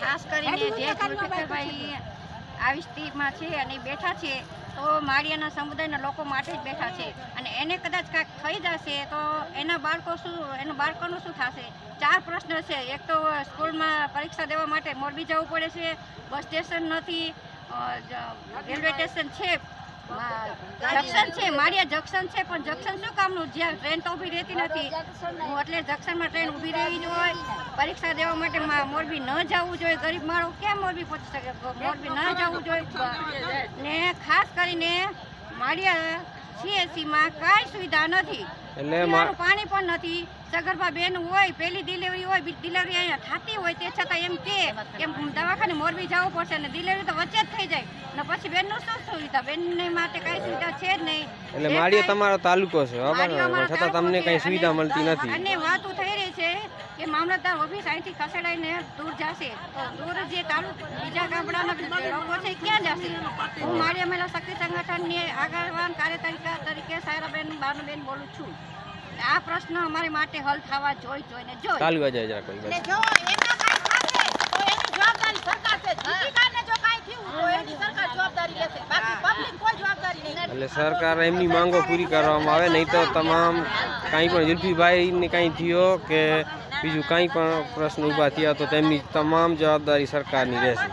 ખાસ કરીને જે જુલ્ફિકારભાઈ આવી સ્થિતિમાં છે અને બેઠા છે તો માળિયાના સમુદાયના લોકો માટે જ બેઠા છે અને એને કદાચ કાંઈક થઈ જશે તો એના બાળકોનું શું થશે? 4 પ્રશ્ન છે. એક તો સ્કૂલમાં પરીક્ષા દેવા માટે મોરબી જવું પડે છે, બસ સ્ટેશન નથી, રેલવે સ્ટેશન છે, જંકશન છે, માળિયા જંકશન છે, પણ જંકશન શું કામનું જ્યાં ટ્રેન તો ઊભી રહેતી નથી, એટલે જંકશનમાં ટ્રેન ઊભી રહેવી જોઈએ. પરીક્ષા દેવા માટે મોરબી ન જવું જોઈએ. ગરીબ માણસ કેમ મોરબી પહોંચી શકે? મોરબી ન જવું જોઈએ. ને ખાસ કરીને માળિયા CSCમાં કાંઈ સુવિધા નથી, પાણી પણ નથી. સગર્ભા બેન હોય, પહેલી ડિલિવરી હોય, ડિલિવરી અહીંયા થતી હોય તે છતાં એમ કે દવાખાને મોરબી જવું પડશે અને ડિલિવરી તો વચ્ચે જ થઈ જાય ને પછી બેનનું શું સુવિધા? બેનને માટે કાંઈ સુવિધા છે જ નહીં. એટલે માળિયા તમારો તાલુકો છે, છતાં તમને કાંઈ સુવિધા મળતી નથી. અને વાતો થઈ રહી છે કે મામલતદાર ઓફિસ અહીંથી ખસેડાઈને દૂર જશે, તો દૂર જે બીજા ગામડાના લોકો છે ક્યાં જશે? હું માળિયા મહિલા શક્તિ સંગઠનની આગેવાન કાર્યપાલિકા તરીકે સાયરાબેન બાનુબેન બોલું છું. આ પ્રશ્ન અમારી માટે હલ થવા જોઈને ચાલુ આ જાય કોઈ એટલે જો એના કાઈ થશે તો એની જવાબદારી સરકાર છે. જીતિકાને જો કાઈ થયું તો એની સરકાર જવાબદારી લેશે, બાકી પબ્લિક કોઈ જવાબદારી નહીં. એટલે સરકાર એમની માંગો પૂરી કરવામાં આવે, નહીં તો તમામ કાંઈ પણ જુલ્ફીભાઈને કાંઈ થયો કે બીજું કાંઈ પણ પ્રશ્ન ઊભા થયા તો તેમની તમામ જવાબદારી સરકારની રહેશે.